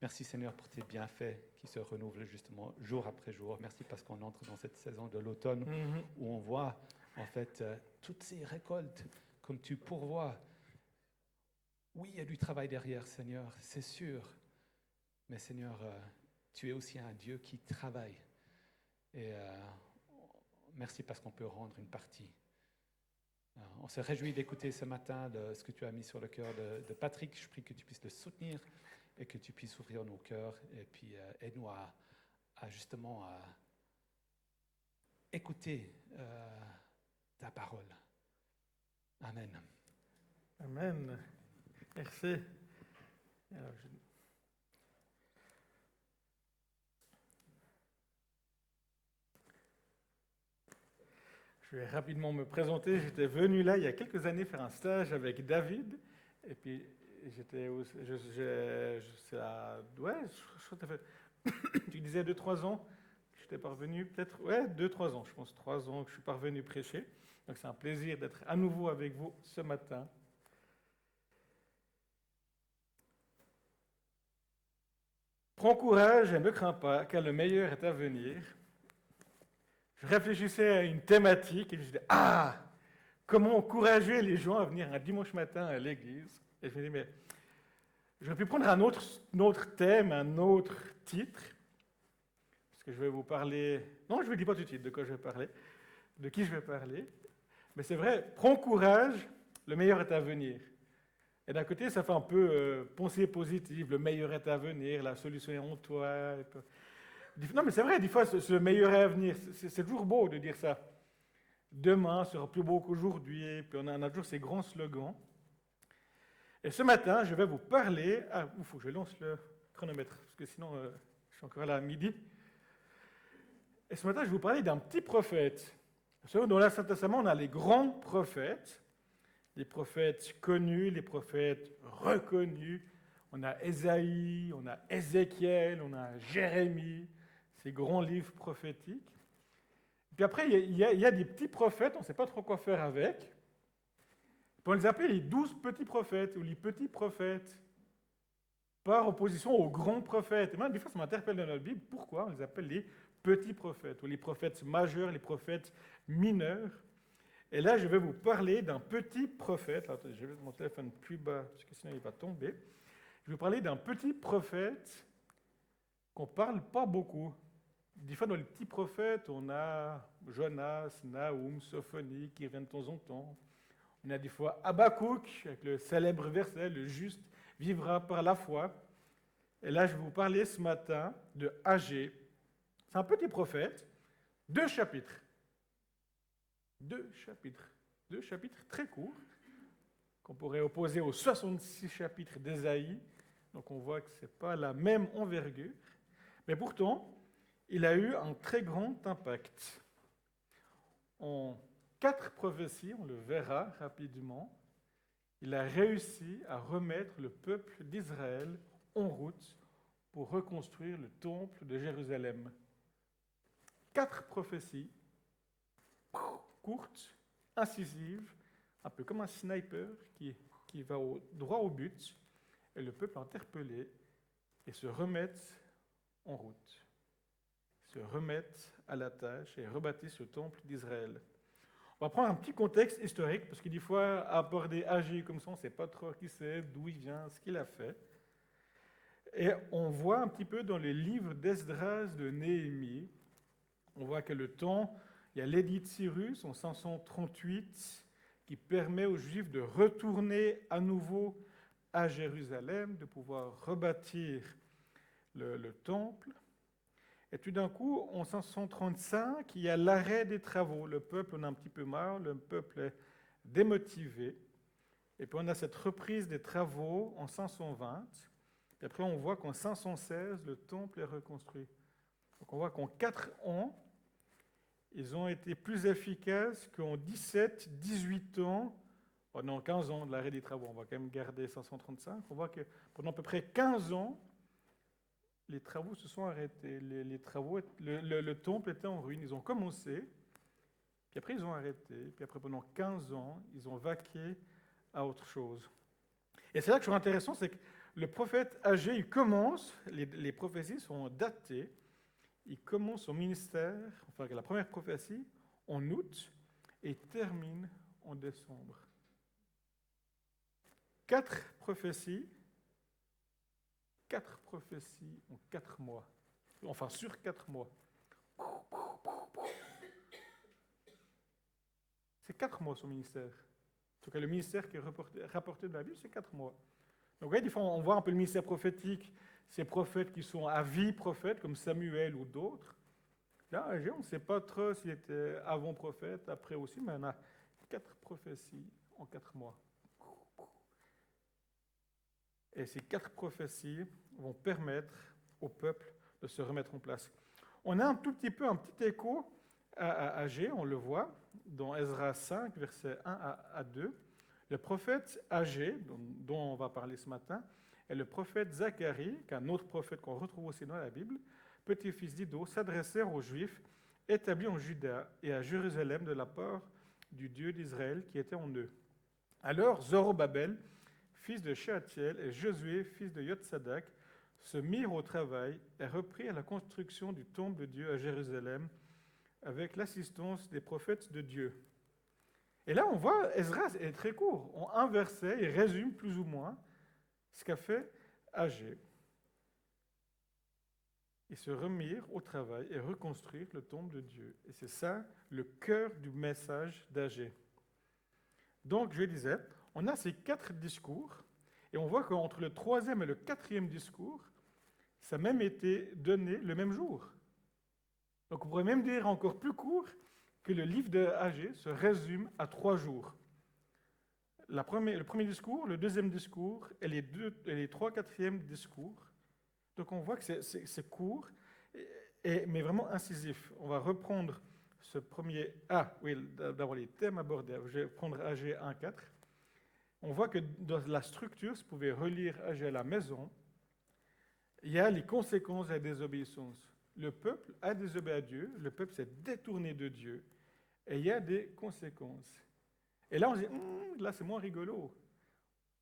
Merci Seigneur pour tes bienfaits qui se renouvelent justement jour après jour. Merci parce qu'on entre dans cette saison de l'automne Mhm. où on voit en fait toutes ces récoltes comme tu pourvois. Oui, il y a du travail derrière Seigneur, c'est sûr. Mais Seigneur, tu es aussi un Dieu qui travaille. Et merci parce qu'on peut rendre une partie. On se réjouit d'écouter ce matin ce que tu as mis sur le cœur de Patrick. Je prie que tu puisses le soutenir et que tu puisses ouvrir nos cœurs et puis aide-nous à justement écouter ta parole. Amen. Amen. Merci. Alors, je vais rapidement me présenter. J'étais venu là il y a quelques années faire un stage avec David. Et puis, j'étais c'est ouais, je crois que ça fait, tu disais 2-3 ans que j'étais parvenu, peut-être, ouais, 2-3 ans, je pense 3 ans que je suis parvenu prêcher. Donc c'est un plaisir d'être à nouveau avec vous ce matin. Prends courage et ne crains pas, car le meilleur est à venir. Je réfléchissais à une thématique et je me disais, comment encourager les gens à venir un dimanche matin à l'église? Et je me dis, mais j'aurais pu prendre un autre thème, un autre titre, parce que je vais vous parler... Non, je ne vous dis pas tout de suite de quoi je vais parler, de qui je vais parler. Mais c'est vrai, prends courage, le meilleur est à venir. Et d'un côté, ça fait un peu pensée positive, le meilleur est à venir, la solution est en toi. Non, mais c'est vrai, des fois, ce meilleur est à venir, c'est toujours beau de dire ça. Demain sera plus beau qu'aujourd'hui, et puis on a toujours ces grands slogans. Et ce matin, je vais vous parler... Ah, il faut que je lance le chronomètre, parce que sinon, je suis encore là à midi. Et ce matin, je vais vous parler d'un petit prophète. Vous savez, dans l'Ancien Testament, on a les grands prophètes, les prophètes connus, les prophètes reconnus. On a Ésaïe, on a Ézéchiel, on a Jérémie, ces grands livres prophétiques. Puis après, il y a des petits prophètes, on ne sait pas trop quoi faire avec. Puis on les appelle les 12 petits prophètes, ou les petits prophètes, par opposition aux grands prophètes. Et même des fois, ça m'interpelle dans notre Bible, pourquoi on les appelle les petits prophètes, ou les prophètes majeurs, les prophètes mineurs. Et là, je vais vous parler d'un petit prophète. Attendez, je vais mettre mon téléphone plus bas, parce que sinon il va tomber. Je vais vous parler d'un petit prophète qu'on ne parle pas beaucoup. Des fois, dans les petits prophètes, on a Jonas, Naoum, Sophonie qui reviennent de temps en temps. On a des fois Habakkuk, avec le célèbre verset, le juste vivra par la foi. Et là, je vais vous parler ce matin de Agé. C'est un petit prophète, 2 chapitres. 2 chapitres. 2 chapitres très courts, qu'on pourrait opposer aux 66 chapitres d'Ésaïe. Donc on voit que ce n'est pas la même envergure. Mais pourtant, il a eu un très grand impact. En 4 prophéties, on le verra rapidement, il a réussi à remettre le peuple d'Israël en route pour reconstruire le temple de Jérusalem. 4 prophéties, courtes, incisives, un peu comme un sniper qui va droit au but, et le peuple interpellé, et se remettent en route, se remettent à la tâche et rebâtissent le temple d'Israël. On va prendre un petit contexte historique, parce que des fois, aborder Agé comme ça, on ne sait pas trop qui c'est, d'où il vient, ce qu'il a fait. Et on voit un petit peu dans les livres d'Esdras, de Néhémie, on voit que le temps, il y a l'édit de Cyrus en 538 qui permet aux Juifs de retourner à nouveau à Jérusalem, de pouvoir rebâtir le temple. Et tout d'un coup, en 535, il y a l'arrêt des travaux. Le peuple en a un petit peu marre, le peuple est démotivé. Et puis on a cette reprise des travaux en 520. Et après, on voit qu'en 516, le temple est reconstruit. Donc on voit qu'en 4 ans, ils ont été plus efficaces qu'en 17, 18 ans, pendant 15 ans de l'arrêt des travaux. On va quand même garder 535. On voit que pendant à peu près 15 ans, les travaux se sont arrêtés. Les travaux, le temple était en ruine. Ils ont commencé, puis après ils ont arrêté. Puis après, pendant 15 ans, ils ont vaqué à autre chose. Et c'est là que je trouve intéressant, c'est que Le prophète Agé, il commence, les prophéties sont datées, il commence son ministère, enfin la première prophétie, en août et termine en décembre. 4 prophéties en 4 mois. Enfin, sur 4 mois. C'est 4 mois son ministère. En tout cas, le ministère qui est rapporté de la Bible, c'est 4 mois. Donc, ouais, des fois, on voit un peu le ministère prophétique, ces prophètes qui sont à vie prophètes, comme Samuel ou d'autres. Là, on ne sait pas trop s'il était avant prophète, après aussi, mais on a 4 prophéties en 4 mois. Et ces 4 prophéties vont permettre au peuple de se remettre en place. On a un petit écho à Agé, on le voit, dans Ezra 5, versets 1 à 2. Le prophète Agé, dont on va parler ce matin, et le prophète Zacharie, qui est un autre prophète qu'on retrouve aussi dans la Bible, petit-fils d'Iddo, s'adressèrent aux Juifs établis en Juda et à Jérusalem de la part du Dieu d'Israël qui était en eux. Alors Zorobabel, fils de Shealtiel, et Josué, fils de Yotsadak, se mirent au travail et reprirent la construction du temple de Dieu à Jérusalem avec l'assistance des prophètes de Dieu. Et là, on voit, Esdras est très court. En un verset, il résume plus ou moins ce qu'a fait Agé. Ils se remirent au travail et reconstruire le temple de Dieu. Et c'est ça le cœur du message d'Agé. Donc, je disais, on a ces 4 discours, et on voit qu'entre le 3e et le 4e discours, ça a même été donné le même jour. Donc, on pourrait même dire encore plus court que le livre d'Agé se résume à 3 jours. Le premier discours, le 2e discours et les 3 quatrièmes discours. Donc on voit que c'est court, mais vraiment incisif. On va reprendre ce premier... d'abord les thèmes abordés. Je vais prendre Agé 1.4. On voit que dans la structure, si vous pouvez relire Agé à la maison, il y a les conséquences de la désobéissance. Le peuple a désobéi à Dieu, le peuple s'est détourné de Dieu, et il y a des conséquences. Et là, on se dit, là, c'est moins rigolo.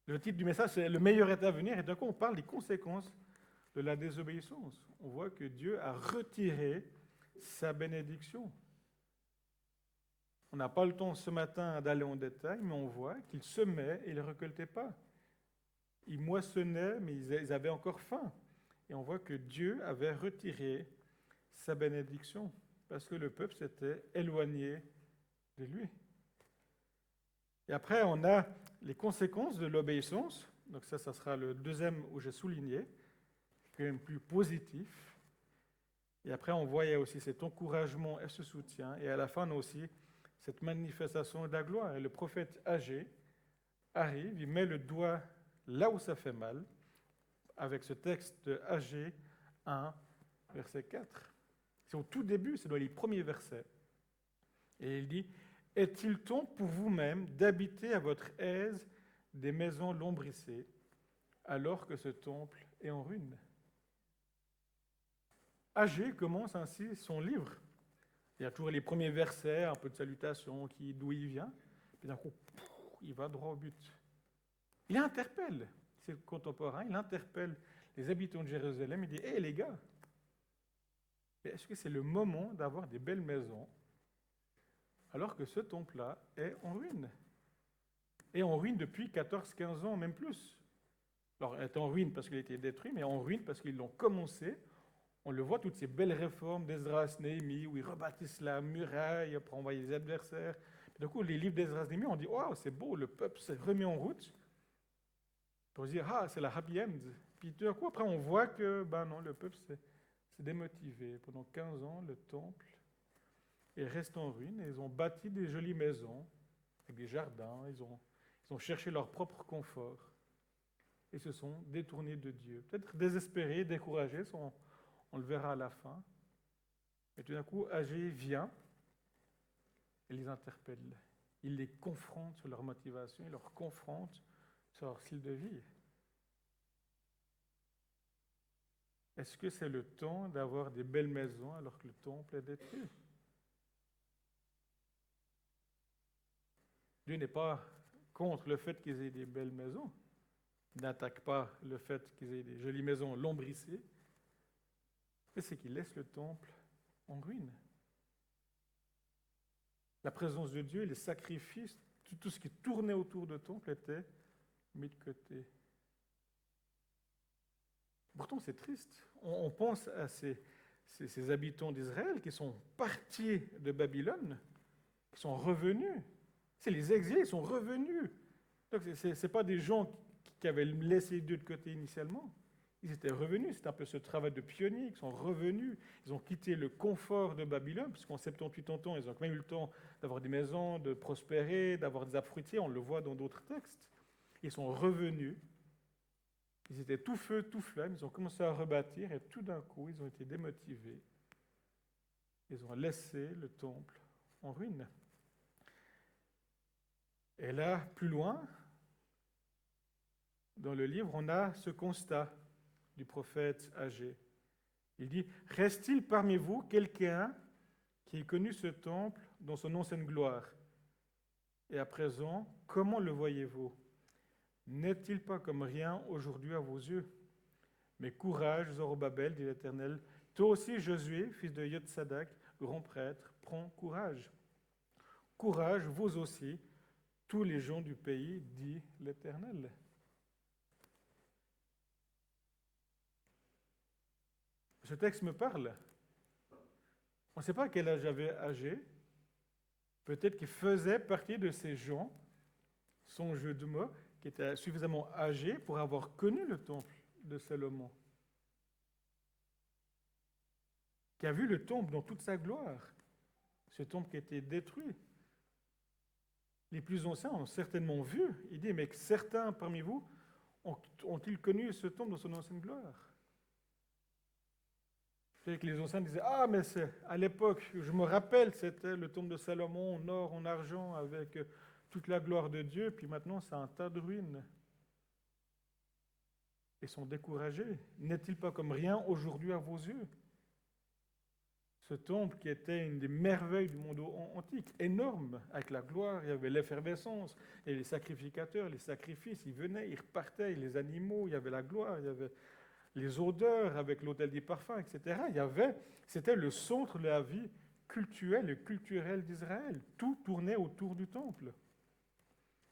Le titre du message, c'est « Le meilleur est à venir », et d'un coup, on parle des conséquences de la désobéissance. On voit que Dieu a retiré sa bénédiction. On n'a pas le temps ce matin d'aller en détail, mais on voit qu'ils semaient et ils ne récoltaient pas. Ils moissonnaient, mais ils avaient encore faim. Et on voit que Dieu avait retiré sa bénédiction parce que le peuple s'était éloigné de lui. Et après, on a les conséquences de l'obéissance. Donc ça sera le 2e où j'ai souligné, quand même plus positif. Et après, on voit aussi cet encouragement et ce soutien. Et à la fin, on a aussi cette manifestation de la gloire. Et le prophète Agé arrive, il met le doigt là où ça fait mal, avec ce texte de Agé 1, verset 4. C'est au tout début, c'est dans les premiers versets. Et il dit « Est-il temps pour vous-même d'habiter à votre aise des maisons lombrissées, alors que ce temple est en ruine ?» Agé commence ainsi son livre. Il y a toujours les premiers versets, un peu de salutation, d'où il vient. Puis d'un coup, il va droit au but. Il interpelle ses contemporains, il interpelle les habitants de Jérusalem. Il dit « Hé les gars, est-ce que c'est le moment d'avoir des belles maisons alors que ce temple-là est en ruine ?» Et en ruine depuis 14-15 ans, même plus. Alors, il est en ruine parce qu'il a été détruit, mais en ruine parce qu'ils l'ont commencé. On le voit, toutes ces belles réformes d'Esdras, Néhémie, où ils rebâtissent la muraille pour envoyer les adversaires. Du coup, les livres d'Esdras, Néhémie, on dit « Waouh, c'est beau, le peuple s'est remis en route. » Pour se dire « Ah, c'est la happy end. » Puis tout d'un coup, après, on voit que, non, le peuple s'est démotivé. Pendant 15 ans, le temple est resté en ruine et ils ont bâti des jolies maisons avec des jardins. Ils ont cherché leur propre confort et se sont détournés de Dieu. Peut-être désespérés, découragés, on le verra à la fin. Et tout d'un coup, Agé vient et les interpelle. Il les confronte sur leur motivation, il leur confronte sur leur style de vie. Est-ce que c'est le temps d'avoir des belles maisons alors que le temple est détruit? Dieu n'est pas contre le fait qu'ils aient des belles maisons. n'attaque pas le fait qu'ils aient des jolies maisons lombricées, mais c'est qu'il laisse le temple en ruine. La présence de Dieu, les sacrifices, tout ce qui tournait autour du temple était mis de côté. Pourtant, c'est triste. On pense à ces habitants d'Israël qui sont partis de Babylone, qui sont revenus. C'est les exilés, ils sont revenus. Donc, ce n'est pas des gens qui avaient laissé Dieu de côté initialement. Ils étaient revenus. C'est un peu ce travail de pionnier. Ils sont revenus. Ils ont quitté le confort de Babylone, puisqu'en 78 ans, ils ont quand même eu le temps d'avoir des maisons, de prospérer, d'avoir des arbres fruitiers. On le voit dans d'autres textes. Ils sont revenus. Ils étaient tout feu, tout flamme. Ils ont commencé à rebâtir et tout d'un coup, ils ont été démotivés. Ils ont laissé le temple en ruine. Et là, plus loin, dans le livre, on a ce constat du prophète Agé. Il dit « Reste-t-il parmi vous quelqu'un qui ait connu ce temple dans son ancienne gloire? Et à présent, comment le voyez-vous? N'est-il pas comme rien aujourd'hui à vos yeux? Mais courage, Zorobabel, dit l'Éternel. Toi aussi, Josué, fils de Yotsadak, grand prêtre, prends courage. Courage, vous aussi, tous les gens du pays, dit l'Éternel. » Ce texte me parle. On ne sait pas quel âge avait Agé. Peut-être qu'il faisait partie de ces gens, son jeu de mots, qui étaient suffisamment âgés pour avoir connu le temple de Salomon, qui a vu le temple dans toute sa gloire, ce temple qui a été détruit. Les plus anciens ont certainement vu. Il dit, mais certains parmi vous ont-ils connu ce temple dans son ancienne gloire? C'est que les anciens disaient, ah, mais à l'époque, je me rappelle, c'était le temple de Salomon en or, en argent, avec toute la gloire de Dieu, puis maintenant c'est un tas de ruines. Ils sont découragés. N'est-il pas comme rien aujourd'hui à vos yeux? Ce temple qui était une des merveilles du monde antique, énorme, avec la gloire, il y avait l'effervescence, et les sacrificateurs, les sacrifices, ils venaient, ils repartaient, les animaux, il y avait la gloire, il y avait les odeurs avec l'autel des parfums, etc. C'était le centre de la vie cultuelle et culturelle d'Israël. Tout tournait autour du temple.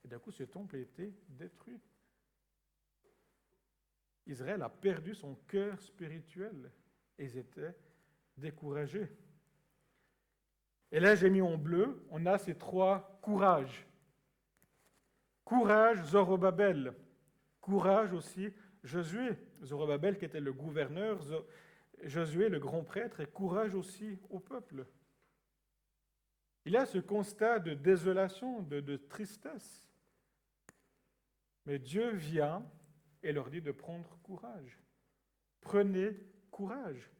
Et d'un coup, ce temple a été détruit. Israël a perdu son cœur spirituel. Et ils étaient découragés. Et là, j'ai mis en bleu, on a ces trois courages. Courage, Zorobabel. Courage aussi, Josué. Zorobabel qui était le gouverneur, Josué le grand prêtre, et courage aussi au peuple. Il y a ce constat de désolation, de tristesse. Mais Dieu vient et leur dit de prendre courage. Prenez courage,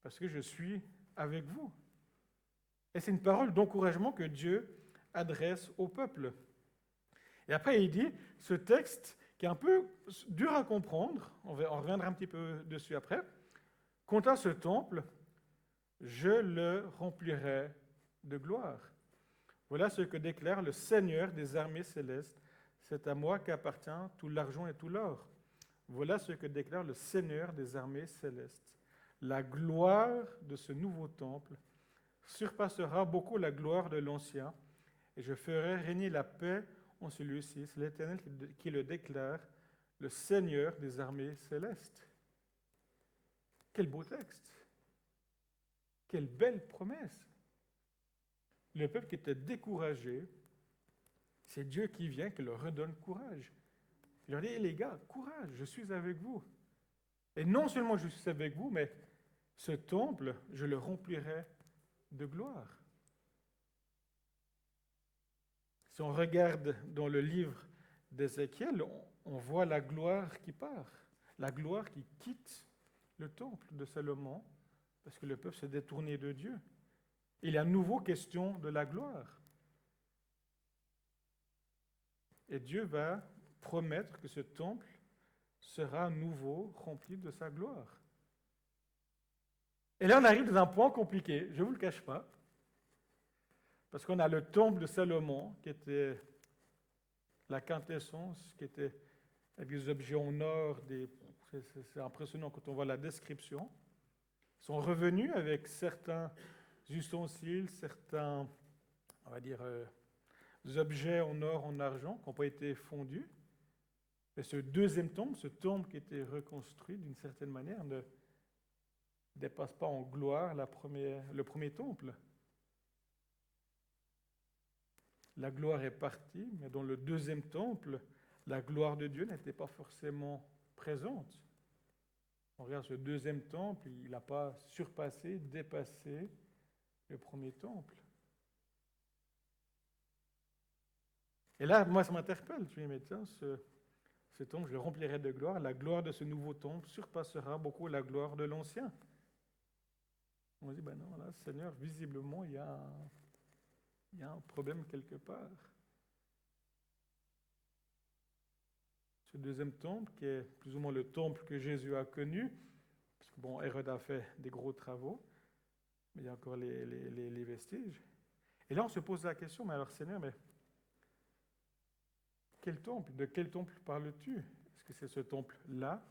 parce que je suis avec vous. Et c'est une parole d'encouragement que Dieu adresse au peuple. Et après, il dit, ce texte qui est un peu dur à comprendre, on reviendra un petit peu dessus après, quant à ce temple, je le remplirai de gloire. Voilà ce que déclare le Seigneur des armées célestes. C'est à moi qu'appartient tout l'argent et tout l'or. Voilà ce que déclare le Seigneur des armées célestes. La gloire de ce nouveau temple surpassera beaucoup la gloire de l'ancien, et je ferai régner la paix en celui-ci. C'est l'Éternel qui le déclare, le Seigneur des armées célestes. Quel beau texte! Quelle belle promesse! Le peuple qui était découragé, c'est Dieu qui vient, qui leur redonne courage. Il leur dit, les gars, courage, je suis avec vous. Et non seulement je suis avec vous, mais ce temple, je le remplirai de gloire. Si on regarde dans le livre d'Ézéchiel, on voit la gloire qui part, la gloire qui quitte le temple de Salomon, parce que le peuple s'est détourné de Dieu. Il est à nouveau question de la gloire. Et Dieu va promettre que ce temple sera à nouveau rempli de sa gloire. Et là, on arrive dans un point compliqué, je ne vous le cache pas, parce qu'on a le temple de Salomon, qui était la quintessence, qui était avec des objets en or, c'est impressionnant quand on voit la description. Ils sont revenus avec certains ustensiles, certains, on va dire, objets en or, en argent, qui n'ont pas été fondus. Et ce deuxième temple, ce temple qui était reconstruit d'une certaine manière, ne dépasse pas en gloire le premier temple. La gloire est partie, mais dans le deuxième temple, la gloire de Dieu n'était pas forcément présente. On regarde ce deuxième temple, il n'a pas surpassé, dépassé le premier temple. Et là, moi, ça m'interpelle. Je me dis, mais tiens, ce temple, je le remplirai de gloire. La gloire de ce nouveau temple surpassera beaucoup la gloire de l'ancien. On dit, ben non, là, Seigneur, visiblement, il y a un problème quelque part. Ce deuxième temple, qui est plus ou moins le temple que Jésus a connu, parce que bon, Hérode a fait des gros travaux, mais il y a encore les vestiges. Et là, on se pose la question, mais alors Seigneur, mais quel temple? De quel temple parles-tu? Est-ce que c'est ce temple-là?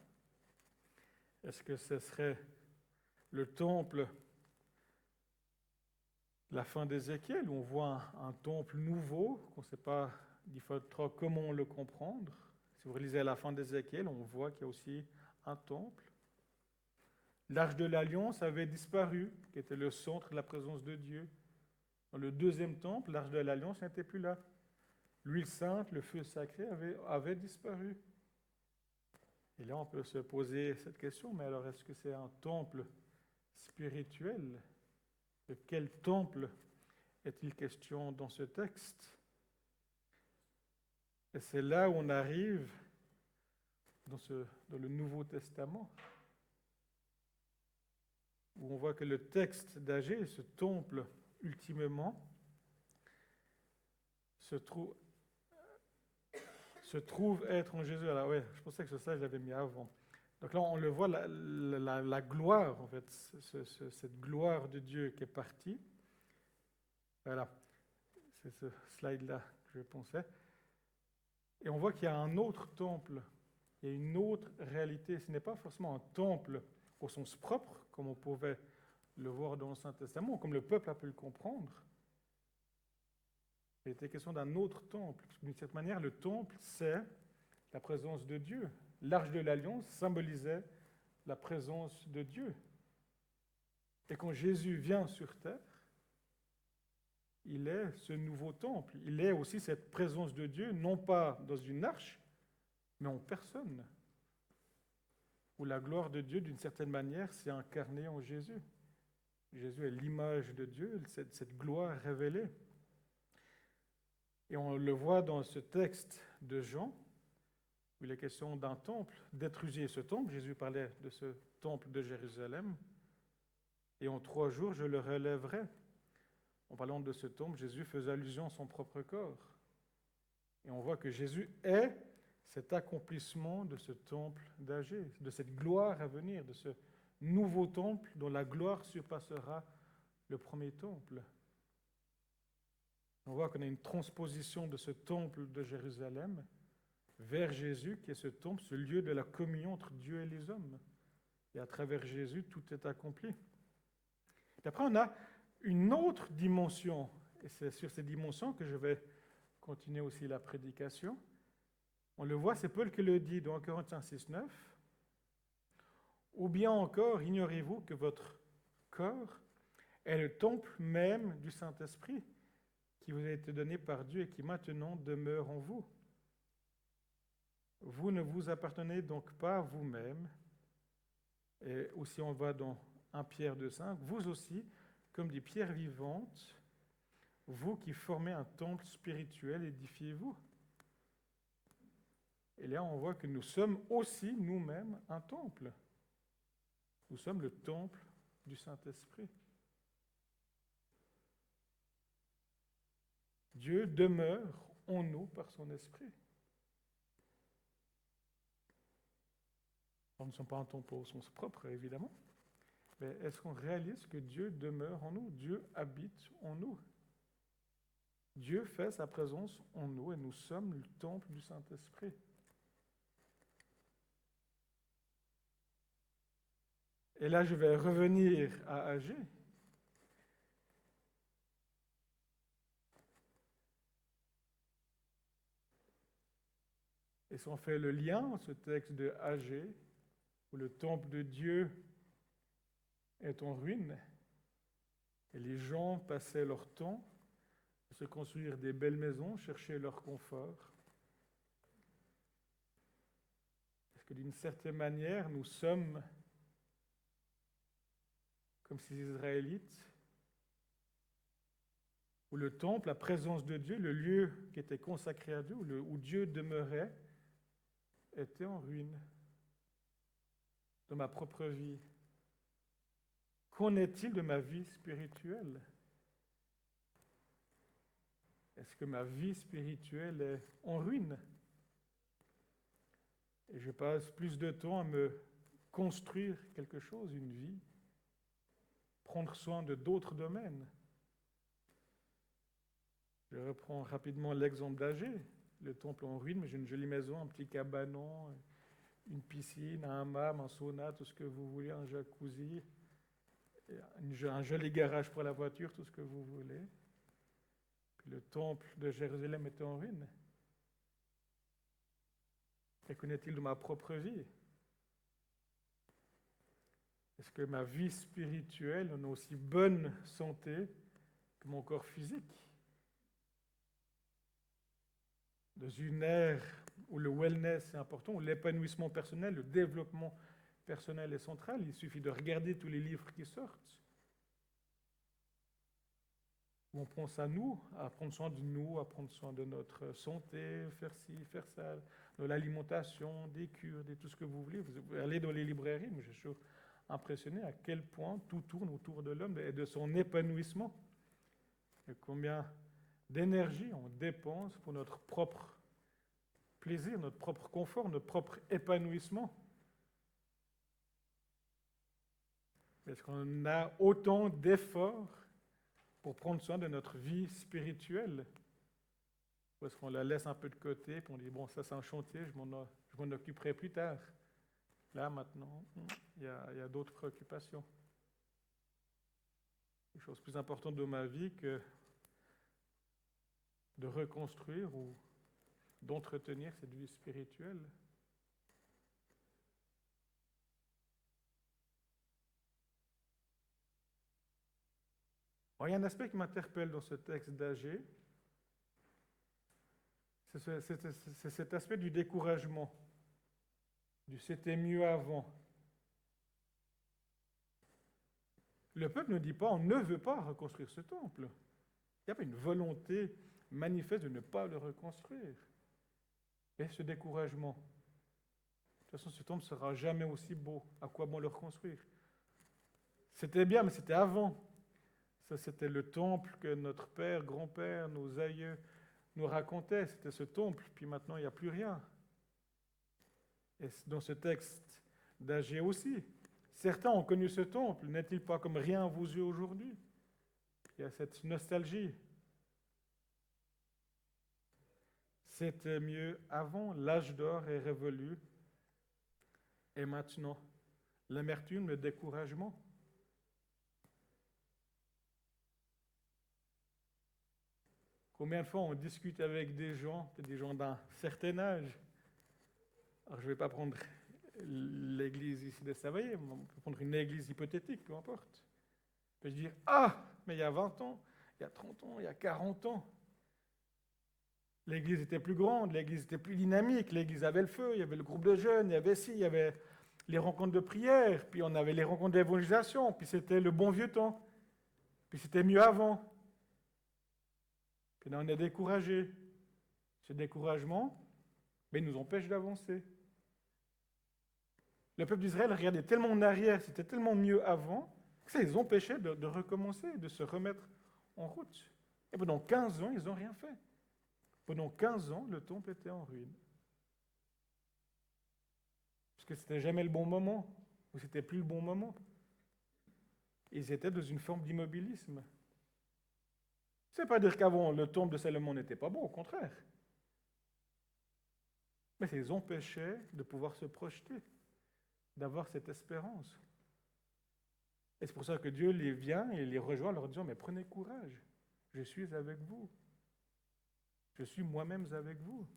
Est-ce que ce serait le temple, la fin d'Ézéchiel, où on voit un temple nouveau, qu'on ne sait pas trop comment le comprendre? Si vous relisez à la fin d'Ézéchiel, on voit qu'il y a aussi un temple. L'Arche de l'Alliance avait disparu, qui était le centre de la présence de Dieu. Dans le deuxième temple, l'Arche de l'Alliance n'était plus là. L'huile sainte, le feu sacré avait disparu. Et là, on peut se poser cette question, mais alors est-ce que c'est un temple spirituel? De quel temple est-il question dans ce texte? Et c'est là où on arrive dans le Nouveau Testament, où on voit que le texte d'Agé, ce temple, ultimement, se trouve être en Jésus. Alors ouais, je pensais que ça, je l'avais mis avant. Donc là, on le voit, la gloire, en fait, cette gloire de Dieu qui est partie. Voilà, c'est ce slide-là que je pensais. Et on voit qu'il y a un autre temple, il y a une autre réalité. Ce n'est pas forcément un temple au sens propre, comme on pouvait le voir dans l'Ancien Testament, comme le peuple a pu le comprendre. Il était question d'un autre temple. D'une certaine manière, le temple, c'est la présence de Dieu. L'Arche de l'Alliance symbolisait la présence de Dieu. Et quand Jésus vient sur terre, il est ce nouveau temple. Il est aussi cette présence de Dieu, non pas dans une arche, mais en personne. Où la gloire de Dieu, d'une certaine manière, s'est incarnée en Jésus. Jésus est l'image de Dieu, cette gloire révélée. Et on le voit dans ce texte de Jean, où il est question d'un temple, détruisez ce temple. Jésus parlait de ce temple de Jérusalem. Et en 3 jours, je le relèverai. En parlant de ce temple, Jésus faisait allusion à son propre corps. Et on voit que Jésus est cet accomplissement de ce temple d'Agé, de cette gloire à venir, de ce nouveau temple dont la gloire surpassera le premier temple. On voit qu'on a une transposition de ce temple de Jérusalem vers Jésus, qui est ce temple, ce lieu de la communion entre Dieu et les hommes. Et à travers Jésus, tout est accompli. Et après, on a une autre dimension, et c'est sur ces dimensions que je vais continuer aussi la prédication. On le voit, c'est Paul qui le dit dans 1 Corinthiens 6,9. Ou bien encore, ignorez-vous que votre corps est le temple même du Saint-Esprit qui vous a été donné par Dieu et qui maintenant demeure en vous. Vous ne vous appartenez donc pas à vous-même. Et aussi on va dans 1 Pierre 2,5, vous aussi, comme des pierres vivantes, vous qui formez un temple spirituel, édifiez-vous. Et là, on voit que nous sommes aussi nous-mêmes un temple. Nous sommes le temple du Saint-Esprit. Dieu demeure en nous par son esprit. Alors, nous ne sommes pas un temple au sens propre, évidemment. Mais est-ce qu'on réalise que Dieu demeure en nous? Dieu habite en nous. Dieu fait sa présence en nous et nous sommes le temple du Saint-Esprit. Et là, je vais revenir à Agé. Et si on fait le lien, ce texte de Agé, où le temple de Dieu est en ruine, et les gens passaient leur temps à se construire des belles maisons, chercher leur confort. Est-ce que d'une certaine manière, nous sommes comme ces Israélites, où le temple, la présence de Dieu, le lieu qui était consacré à Dieu, où Dieu demeurait, était en ruine dans ma propre vie? Qu'en est-il de ma vie spirituelle? Est-ce que ma vie spirituelle est en ruine? Et je passe plus de temps à me construire quelque chose, une vie, prendre soin de d'autres domaines. Je reprends rapidement l'exemple d'Agé, le temple en ruine, mais j'ai une jolie maison, un petit cabanon, une piscine, un hammam, un sauna, tout ce que vous voulez, un jacuzzi, un joli garage pour la voiture, tout ce que vous voulez. Puis le temple de Jérusalem était en ruine. Et qu'en est-il de ma propre vie? Est-ce que ma vie spirituelle en a aussi bonne santé que mon corps physique? Dans une ère où le wellness est important, où l'épanouissement personnel, le développement personnel est central, il suffit de regarder tous les livres qui sortent. Où on pense à nous, à prendre soin de nous, à prendre soin de notre santé, faire ci, faire ça, de l'alimentation, des cures, tout ce que vous voulez. Vous allez dans les librairies, mais je suis impressionné à quel point tout tourne autour de l'homme et de son épanouissement. Et combien d'énergie on dépense pour notre propre plaisir, notre propre confort, notre propre épanouissement. Est-ce qu'on a autant d'efforts pour prendre soin de notre vie spirituelle? Ou est-ce qu'on la laisse un peu de côté et on dit, bon, ça c'est un chantier, je m'en occuperai plus tard. Là, maintenant, il y a d'autres préoccupations. Une chose plus importante de ma vie que de reconstruire ou d'entretenir cette vie spirituelle. Alors, il y a un aspect qui m'interpelle dans ce texte d'Agé, c'est cet aspect du découragement, du c'était mieux avant. Le peuple ne dit pas on ne veut pas reconstruire ce temple. Il n'y a pas une volonté manifeste de ne pas le reconstruire. Et ce découragement. De toute façon, ce temple ne sera jamais aussi beau. À quoi bon le reconstruire? C'était bien, mais c'était avant. Ça, c'était le temple que notre père, grand-père, nos aïeux nous racontaient. C'était ce temple, puis maintenant, il n'y a plus rien. Et dans ce texte d'Agé aussi, certains ont connu ce temple. N'est-il pas comme rien à vos yeux aujourd'hui? Il y a cette nostalgie. C'était mieux avant, l'âge d'or est révolu. Et maintenant, l'amertume, le découragement. Combien de fois on discute avec des gens d'un certain âge? Alors je ne vais pas prendre l'église ici de Savoie, on peut prendre une église hypothétique, peu importe. On peut se dire, ah, mais il y a 20 ans, il y a 30 ans, il y a 40 ans, l'église était plus grande, l'église était plus dynamique, l'église avait le feu, il y avait le groupe de jeunes, il y avait ci, il y avait les rencontres de prière, puis on avait les rencontres d'évangélisation, puis c'était le bon vieux temps, puis c'était mieux avant. Puis là, on est découragé. Ce découragement, il nous empêche d'avancer. Le peuple d'Israël regardait tellement en arrière, c'était tellement mieux avant, que ça les empêchait de recommencer, de se remettre en route. Et pendant 15 ans, ils n'ont rien fait. Pendant 15 ans, le temple était en ruine. Parce que c'était jamais le bon moment, ou c'était plus le bon moment. Ils étaient dans une forme d'immobilisme. Ça ne veut pas dire qu'avant, le temple de Salomon n'était pas bon, au contraire. Mais ça les empêchait de pouvoir se projeter, d'avoir cette espérance. Et c'est pour ça que Dieu les vient et les rejoint en leur disant, mais prenez courage, je suis avec vous. Je suis moi-même avec vous.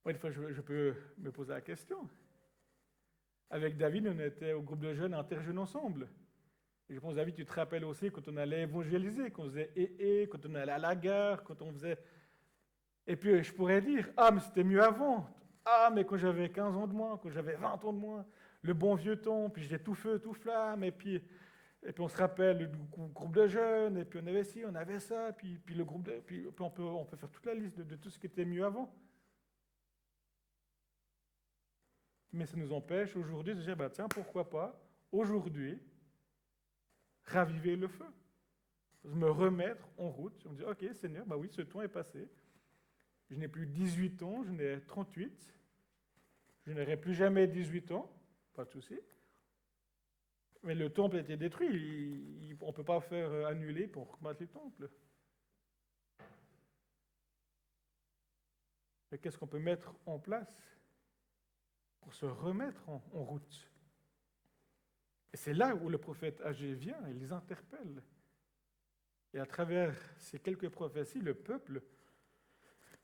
Une fois, je peux me poser la question. Avec David, on était au groupe de jeunes Interjeunes ensemble. Et je pense, David, tu te rappelles aussi quand on allait évangéliser, quand on faisait quand on allait à la gare, quand on faisait... Et puis je pourrais dire, ah, mais c'était mieux avant. Ah, mais quand j'avais 15 ans de moins, quand j'avais 20 ans de moins, le bon vieux temps, puis j'étais tout feu, tout flamme, et puis on se rappelle le groupe de jeunes, et puis on avait ci, on avait ça, puis le groupe de... Puis on peut faire toute la liste de tout ce qui était mieux avant. Mais ça nous empêche aujourd'hui de dire, bah, tiens, pourquoi pas, aujourd'hui, raviver le feu. Me remettre en route. On me dit, ok, Seigneur, bah oui, ce temps est passé. Je n'ai plus 18 ans, je n'ai 38. Je n'aurai plus jamais 18 ans, pas de souci. Mais le temple a été détruit. On ne peut pas faire annuler pour remettre le temple. Et qu'est-ce qu'on peut mettre en place pour se remettre en route? Et c'est là où le prophète Agé vient, il les interpelle. Et à travers ces quelques prophéties, le peuple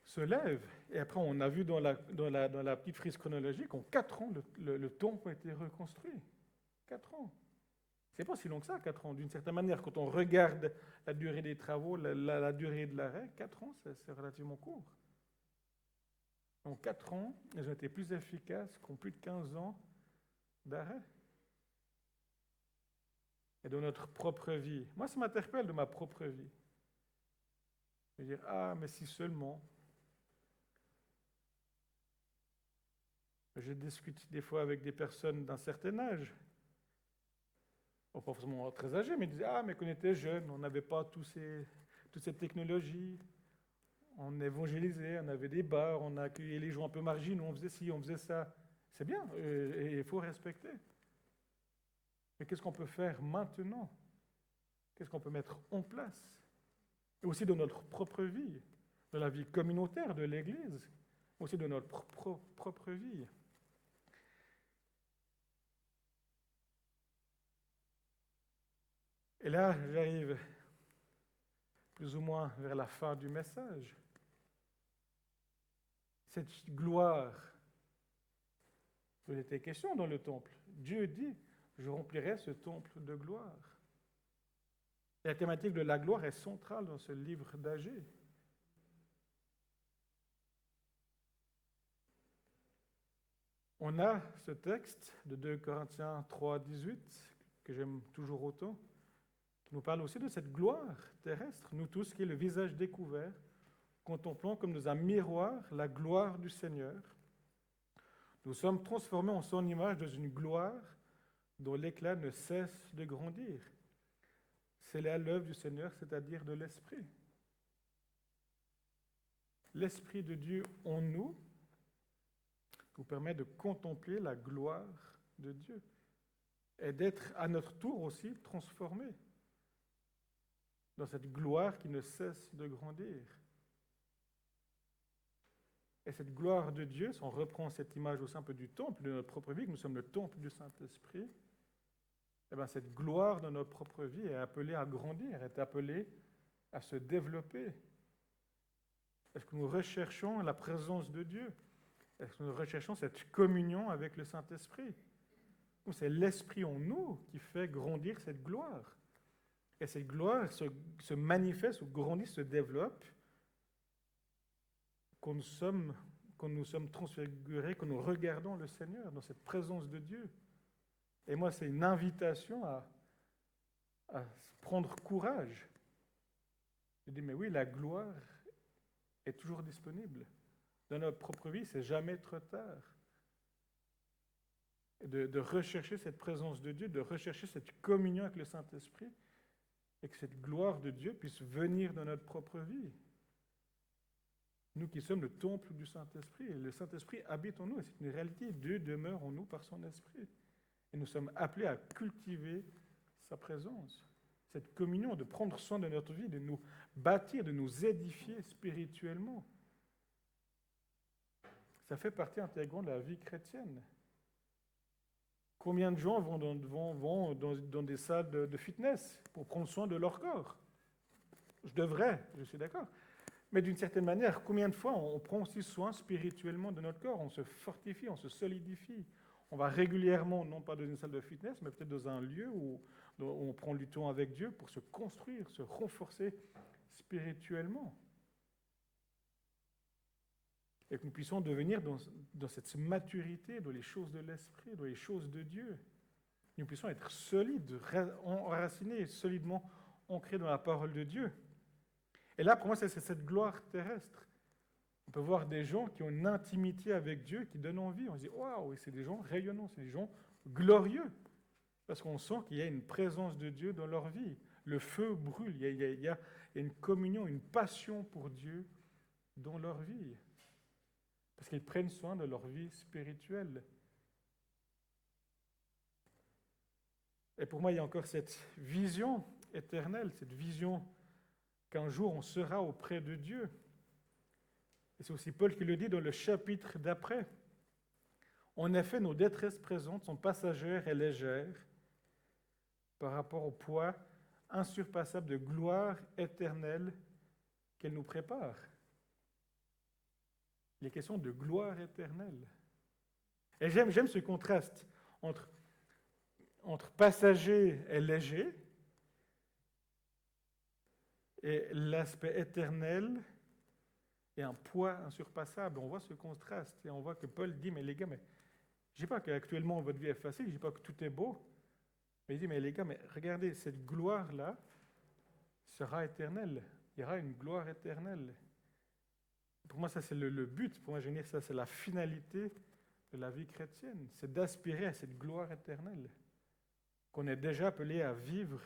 se lève. Et après, on a vu dans la petite frise chronologique, en 4 ans, le temple a été reconstruit. 4 ans. C'est pas si long que ça, 4 ans. D'une certaine manière, quand on regarde la durée des travaux, la durée de l'arrêt, 4 ans, c'est relativement court. En 4 ans, ils ont été plus efficaces qu'en plus de 15 ans d'arrêt. Et de notre propre vie. Moi, ça m'interpelle de ma propre vie. Je veux dire, ah, mais si seulement. Je discute des fois avec des personnes d'un certain âge, pas forcément très âgées, mais ils disaient, ah, mais quand on était jeunes, on n'avait pas toute cette technologie, on évangélisait, on avait des bars, on accueillait les gens un peu marginaux, on faisait ci, on faisait ça. C'est bien, et il faut respecter. Mais qu'est-ce qu'on peut faire maintenant? Qu'est-ce qu'on peut mettre en place? Et aussi dans notre propre vie, dans la vie communautaire de l'Église, aussi dans notre propre vie. Et là, j'arrive plus ou moins vers la fin du message. Cette gloire dont il était question dans le temple. Dieu dit, je remplirai ce temple de gloire. Et la thématique de la gloire est centrale dans ce livre d'Agé. On a ce texte de 2 Corinthiens 3, 18, que j'aime toujours autant, qui nous parle aussi de cette gloire terrestre, nous tous qui est le visage découvert, contemplant comme dans un miroir la gloire du Seigneur. Nous sommes transformés en son image dans une gloire dont l'éclat ne cesse de grandir. C'est là l'œuvre du Seigneur, c'est-à-dire de l'Esprit. L'Esprit de Dieu en nous nous permet de contempler la gloire de Dieu et d'être à notre tour aussi transformés dans cette gloire qui ne cesse de grandir. Et cette gloire de Dieu, si on reprend cette image aussi un peu du temple de notre propre vie, que nous sommes le temple du Saint-Esprit, eh bien cette gloire de notre propre vie est appelée à grandir, est appelée à se développer. Est-ce que nous recherchons la présence de Dieu? Est-ce que nous recherchons cette communion avec le Saint-Esprit? Ou c'est l'Esprit en nous qui fait grandir cette gloire? Et cette gloire se manifeste ou grandit, se développe quand nous sommes transfigurés, quand nous regardons le Seigneur dans cette présence de Dieu. Et moi, c'est une invitation à prendre courage. Je dis, mais oui, la gloire est toujours disponible. Dans notre propre vie, c'est jamais trop tard. Et de rechercher cette présence de Dieu, de rechercher cette communion avec le Saint-Esprit, et que cette gloire de Dieu puisse venir dans notre propre vie. Nous qui sommes le temple du Saint-Esprit, le Saint-Esprit habite en nous, et c'est une réalité, Dieu demeure en nous par son Esprit. Et nous sommes appelés à cultiver sa présence, cette communion, de prendre soin de notre vie, de nous bâtir, de nous édifier spirituellement. Ça fait partie intégrante de la vie chrétienne. Combien de gens vont dans des salles de fitness pour prendre soin de leur corps? Je suis d'accord. Mais d'une certaine manière, combien de fois on prend aussi soin spirituellement de notre corps? On se fortifie, on se solidifie. On va régulièrement, non pas dans une salle de fitness, mais peut-être dans un lieu où on prend du temps avec Dieu pour se construire, se renforcer spirituellement. Et que nous puissions devenir dans cette maturité, dans les choses de l'esprit, dans les choses de Dieu. Nous puissions être solides, enracinés, solidement ancrés dans la parole de Dieu. Et là, pour moi, c'est cette gloire terrestre. On peut voir des gens qui ont une intimité avec Dieu qui donne envie. On se dit, waouh, c'est des gens rayonnants, c'est des gens glorieux. Parce qu'on sent qu'il y a une présence de Dieu dans leur vie. Le feu brûle, il y a une communion, une passion pour Dieu dans leur vie. Parce qu'ils prennent soin de leur vie spirituelle. Et pour moi, il y a encore cette vision éternelle, cette vision qu'un jour on sera auprès de Dieu. Et c'est aussi Paul qui le dit dans le chapitre d'après. En effet, nos détresses présentes sont passagères et légères par rapport au poids insurpassable de gloire éternelle qu'elle nous prépare. Il est question de gloire éternelle. Et j'aime ce contraste entre passager et léger et l'aspect éternel et un poids insurpassable. On voit ce contraste et on voit que Paul dit, mais les gars, mais je ne dis pas qu'actuellement votre vie est facile, je ne dis pas que tout est beau, mais il dit, mais les gars, mais regardez, cette gloire-là sera éternelle. Il y aura une gloire éternelle. Pour moi, ça c'est le but. Pour moi, je veux dire, ça c'est la finalité de la vie chrétienne. C'est d'aspirer à cette gloire éternelle qu'on est déjà appelé à vivre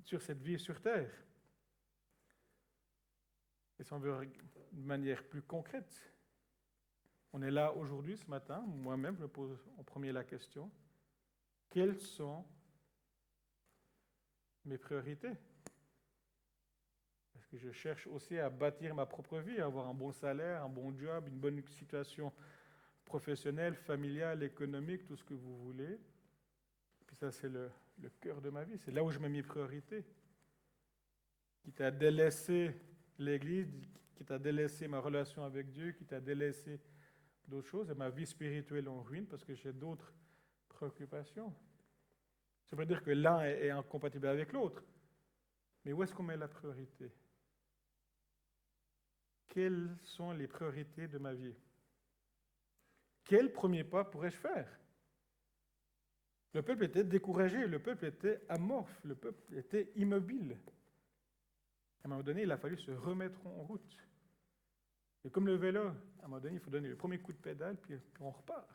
sur cette vie sur terre. Et si on veut de manière plus concrète, on est là aujourd'hui, ce matin, moi-même, je me pose en premier la question, quelles sont mes priorités? Parce que je cherche aussi à bâtir ma propre vie, à avoir un bon salaire, un bon job, une bonne situation professionnelle, familiale, économique, tout ce que vous voulez. Puis ça, c'est le cœur de ma vie. C'est là où je mets mes priorités. Quitte à délaisser l'Église, quitte à délaisser ma relation avec Dieu, quitte à délaisser d'autres choses, et ma vie spirituelle en ruine parce que j'ai d'autres préoccupations. Ça veut dire que l'un est incompatible avec l'autre. Mais où est-ce qu'on met la priorité? Quelles sont les priorités de ma vie? Quel premier pas pourrais-je faire? Le peuple était découragé, le peuple était amorphe, le peuple était immobile. À un moment donné, il a fallu se remettre en route. Et comme le vélo, à un moment donné, il faut donner le premier coup de pédale, puis on repart.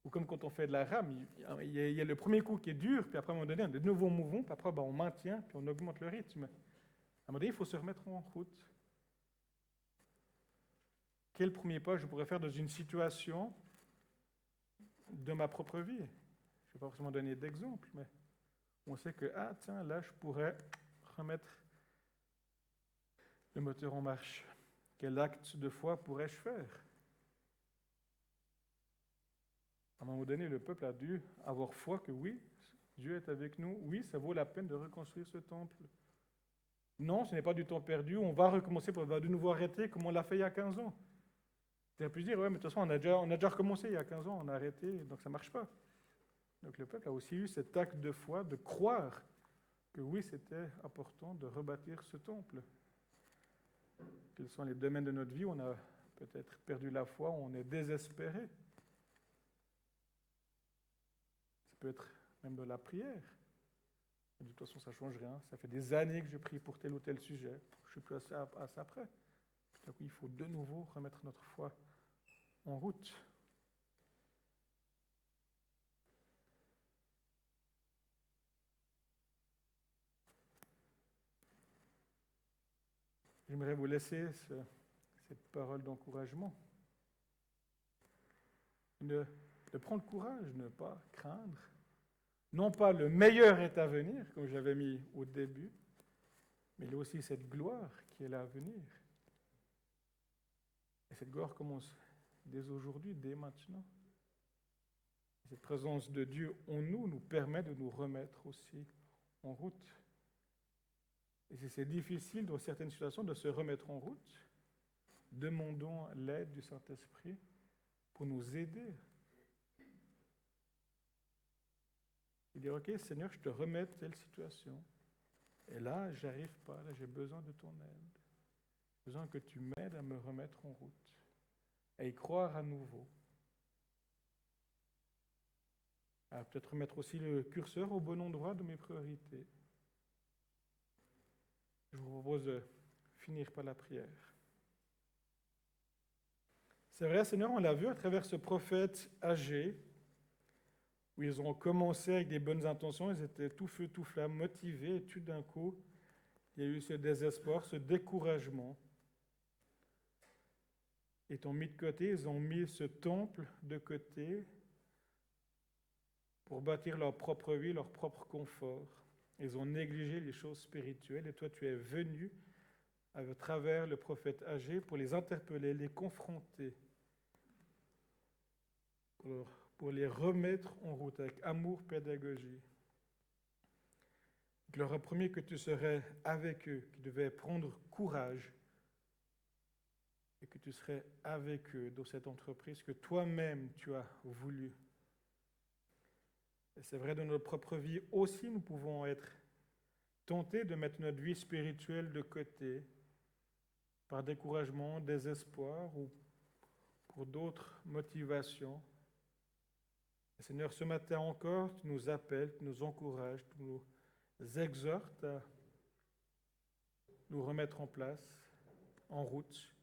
Ou comme quand on fait de la rame, il y a le premier coup qui est dur, puis après, à un moment donné, on est de nouveau mouvant, puis après, on maintient, puis on augmente le rythme. À un moment donné, il faut se remettre en route. Quel premier pas je pourrais faire dans une situation de ma propre vie? Je ne vais pas forcément donner d'exemple, mais on sait que, tiens, là, je pourrais remettre le moteur en marche. Quel acte de foi pourrais-je faire? À un moment donné, le peuple a dû avoir foi que oui, Dieu est avec nous, oui, ça vaut la peine de reconstruire ce temple. Non, ce n'est pas du temps perdu, on va recommencer, on va de nouveau arrêter comme on l'a fait il y a 15 ans. Tu as pu se dire, ouais, mais de toute façon, on a déjà recommencé il y a 15 ans, on a arrêté, donc ça ne marche pas. Donc le peuple a aussi eu cet acte de foi, de croire que oui, c'était important de rebâtir ce temple. Quels sont les domaines de notre vie où on a peut-être perdu la foi, où on est désespéré? Ça peut être même de la prière. De toute façon, ça ne change rien. Ça fait des années que je prie pour tel ou tel sujet. Je ne suis plus à ça près. Donc il faut de nouveau remettre notre foi en route. J'aimerais vous laisser cette parole d'encouragement. De prendre courage, ne pas craindre, Non pas le meilleur est à venir, comme j'avais mis au début, mais il y a aussi cette gloire qui est là à venir. Et cette gloire commence dès aujourd'hui, dès maintenant. Cette présence de Dieu en nous nous permet de nous remettre aussi en route. Et si c'est difficile dans certaines situations de se remettre en route, demandons l'aide du Saint-Esprit pour nous aider. Et dire, ok Seigneur, je te remets telle situation. Et là, j'arrive pas, là j'ai besoin de ton aide. J'ai besoin que tu m'aides à me remettre en route. Et y croire à nouveau. À peut-être mettre aussi le curseur au bon endroit de mes priorités. Je vous propose de finir par la prière. C'est vrai, Seigneur, on l'a vu à travers ce prophète âgé, où ils ont commencé avec des bonnes intentions, ils étaient tout feu, tout flamme, motivés, et tout d'un coup, il y a eu ce désespoir, ce découragement. Ils ont mis de côté, ils ont mis ce temple de côté pour bâtir leur propre vie, leur propre confort. Ils ont négligé les choses spirituelles et toi, tu es venu à travers le prophète âgé pour les interpeller, les confronter, pour les remettre en route avec amour, pédagogie. Tu leur as promis que tu serais avec eux, qu'ils devaient prendre courage et que tu serais avec eux dans cette entreprise que toi-même tu as voulu. Et c'est vrai, dans notre propre vie aussi, nous pouvons être tentés de mettre notre vie spirituelle de côté par découragement, désespoir ou pour d'autres motivations. Et Seigneur, ce matin encore, tu nous appelles, tu nous encourages, tu nous exhortes à nous remettre en place, en route.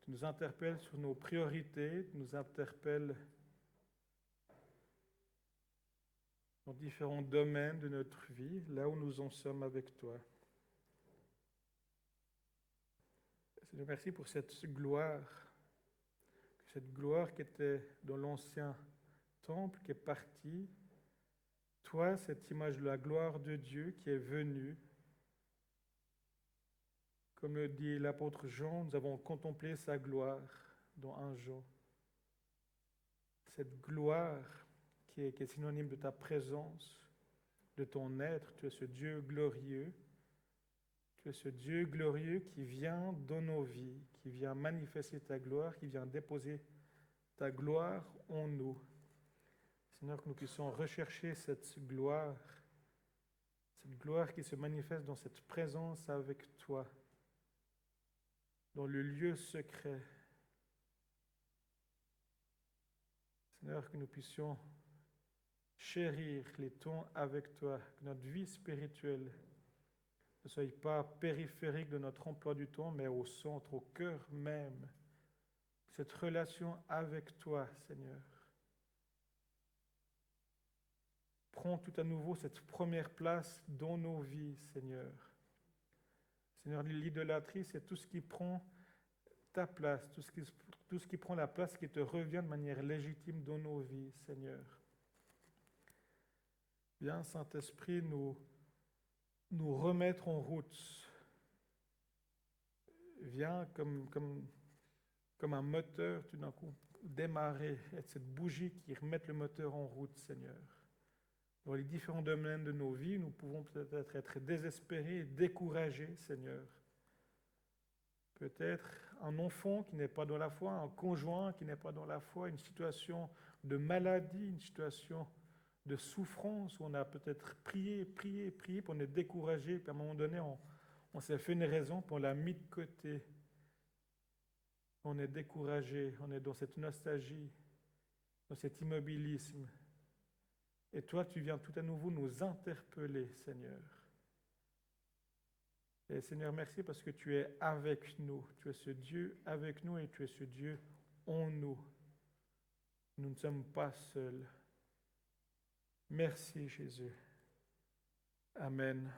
Tu nous interpelles sur nos priorités, tu nous interpelles dans différents domaines de notre vie, là où nous en sommes avec toi. Seigneur, merci pour cette gloire qui était dans l'ancien temple, qui est partie. Toi, cette image de la gloire de Dieu qui est venue. Comme le dit l'apôtre Jean, nous avons contemplé sa gloire dans 1 Jean. Cette gloire qui est synonyme de ta présence, de ton être. Tu es ce Dieu glorieux. Tu es ce Dieu glorieux qui vient dans nos vies, qui vient manifester ta gloire, qui vient déposer ta gloire en nous. Seigneur, que nous puissions rechercher cette gloire qui se manifeste dans cette présence avec toi, dans le lieu secret. Seigneur, que nous puissions chérir les temps avec toi, que notre vie spirituelle ne soit pas périphérique de notre emploi du temps, mais au centre, au cœur même. Cette relation avec toi, Seigneur. Prends tout à nouveau cette première place dans nos vies, Seigneur. Seigneur, l'idolâtrie, c'est tout ce qui prend ta place, tout ce qui prend la place qui te revient de manière légitime dans nos vies, Seigneur. Viens, Saint-Esprit, nous remettre en route. Viens comme un moteur, tout d'un coup, démarrer, être cette bougie qui remette le moteur en route, Seigneur. Dans les différents domaines de nos vies, nous pouvons peut-être être désespérés, découragés, Seigneur. Peut-être un enfant qui n'est pas dans la foi, un conjoint qui n'est pas dans la foi, une situation de maladie, une situation de souffrance où on a peut-être prié, puis on est découragé, puis à un moment donné, on s'est fait une raison, puis on l'a mis de côté. On est découragé, on est dans cette nostalgie, dans cet immobilisme. Et toi, tu viens tout à nouveau nous interpeller, Seigneur. Et Seigneur, merci parce que tu es avec nous. Tu es ce Dieu avec nous et tu es ce Dieu en nous. Nous ne sommes pas seuls. Merci, Jésus. Amen.